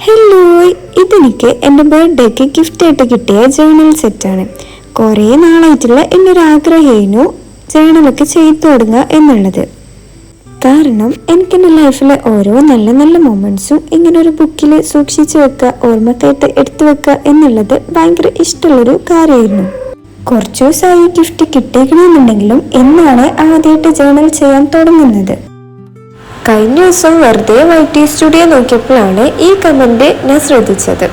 Hello, ഇതെനിക്ക് എൻ്റെ ബർത്ത്ഡേക്ക് ഗിഫ്റ്റായിട്ട് കിട്ടിയ ജേണൽ സെറ്റാണ്. കുറേ നാളായിട്ടുള്ള എൻ്റെ ഒരു ആഗ്രഹമായിരുന്നു ജേണലൊക്കെ ചെയ്തു തുടങ്ങുക എന്നുള്ളത്. കാരണം എനിക്ക് എൻ്റെ ലൈഫിലെ ഓരോ നല്ല നല്ല മൊമെൻറ്റ്സും ഇങ്ങനെ ഒരു ബുക്കിൽ സൂക്ഷിച്ചു വെക്കുക, ഓർമ്മക്കായിട്ട് എടുത്തു വെക്കുക എന്നുള്ളത് ഭയങ്കര ഇഷ്ടമുള്ളൊരു കാര്യമായിരുന്നു. കുറച്ച് ദിവസമായി ഗിഫ്റ്റ് കിട്ടിയേക്കണമെന്നുണ്ടെങ്കിലും എന്നാണ് ആദ്യമായിട്ട് ജേണൽ ചെയ്യാൻ തുടങ്ങുന്നത്. കഴിഞ്ഞ ദിവസം വെറുതെ YT സ്റ്റുഡിയോ നോക്കിയപ്പോഴാണ് ഈ കമന്റ് ഞാൻ ശ്രദ്ധിച്ചത്.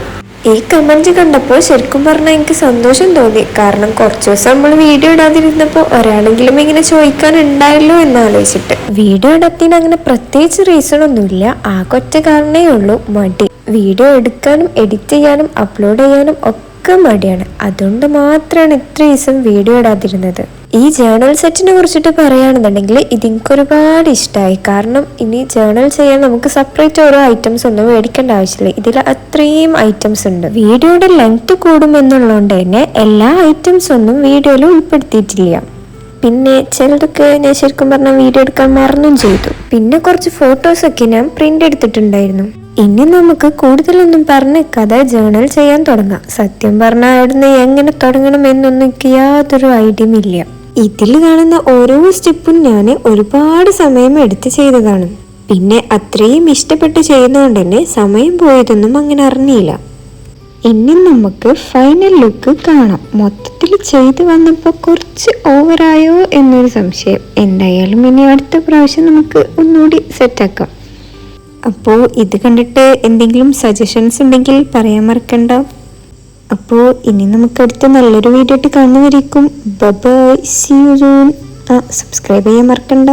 ഈ കമന്റ് കണ്ടപ്പോൾ ശരിക്കും പറഞ്ഞാൽ എനിക്ക് സന്തോഷം തോന്നി. കാരണം കുറച്ച് ദിവസം നമ്മൾ വീഡിയോ ഇടാതിരുന്നപ്പോൾ ഒരാളെങ്കിലും ഇങ്ങനെ ചോദിക്കാനുണ്ടായല്ലോ എന്നാലോചിച്ചിട്ട്. വീഡിയോ ഇടത്തിന് അങ്ങനെ പ്രത്യേകിച്ച് റീസൺ ഒന്നുമില്ല, ആ ഒറ്റ കാരണമേ ഉള്ളൂ, മടി. വീഡിയോ എടുക്കാനും എഡിറ്റ് ചെയ്യാനും അപ്ലോഡ് ചെയ്യാനും ഒക്കെ മടിയാണ്. അതുകൊണ്ട് മാത്രമാണ് ഇത്ര ദിവസം വീഡിയോ ഇടാതിരുന്നത്. ഈ ജേണൽ സെറ്റിനെ കുറിച്ചിട്ട് പറയുകയാണെന്നുണ്ടെങ്കിൽ ഇതെനിക്ക് ഒരുപാട് ഇഷ്ടമായി. കാരണം ഇനി ജേണൽ ചെയ്യാൻ നമുക്ക് സെപ്പറേറ്റ് ഓരോ ഐറ്റംസ് ഒന്നും മേടിക്കേണ്ട ആവശ്യമില്ല. ഇതിൽ അത്രയും ഐറ്റംസ് ഉണ്ട്. വീഡിയോയുടെ ലെങ്ത് കൂടുമെന്നുള്ളതുകൊണ്ട് തന്നെ എല്ലാ ഐറ്റംസ് ഒന്നും വീഡിയോയിൽ ഉൾപ്പെടുത്തിയിട്ടില്ല. പിന്നെ ചിലതൊക്കെ ഞാൻ ശരിക്കും പറഞ്ഞാൽ വീഡിയോ എടുക്കാൻ മറന്നും ചെയ്തു. പിന്നെ കുറച്ച് ഫോട്ടോസൊക്കെ ഞാൻ പ്രിന്റ് എടുത്തിട്ടുണ്ടായിരുന്നു. ഇനി നമുക്ക് കൂടുതലൊന്നും പറഞ്ഞ് കഥ ജേണൽ ചെയ്യാൻ തുടങ്ങാം. സത്യം പറഞ്ഞാൽ അവിടുന്ന് എങ്ങനെ തുടങ്ങണം എന്നൊന്നും എനിക്ക് യാതൊരു ഐഡിയയും ഇല്ല. ഇതിൽ കാണുന്ന ഓരോ സ്റ്റെപ്പും ഞാൻ ഒരുപാട് സമയം എടുത്ത് ചെയ്തതാണ്. പിന്നെ അത്രയും ഇഷ്ടപ്പെട്ട് ചെയ്യുന്നതുകൊണ്ട് തന്നെ സമയം പോയതൊന്നും അങ്ങനെ അറിഞ്ഞില്ല. ഇനി നമുക്ക് ഫൈനൽ ലുക്ക് കാണാം. മൊത്തത്തിൽ ചെയ്ത് വന്നപ്പോൾ കുറച്ച് ഓവറായോ എന്നൊരു സംശയം. എന്തായാലും ഇനി അടുത്ത പ്രാവശ്യം നമുക്ക് ഒന്നുകൂടി സെറ്റാക്കാം. അപ്പോൾ ഇത് കണ്ടിട്ട് എന്തെങ്കിലും സജഷൻസ് ഉണ്ടെങ്കിൽ പറയാൻ മറക്കണ്ട. അപ്പോൾ ഇനി നമുക്ക് അടുത്ത നല്ലൊരു വീഡിയോ ആയിട്ട് കാണുന്നവരേക്കും bye, see you soon. Subscribe ചെയ്യാൻ മറക്കണ്ട.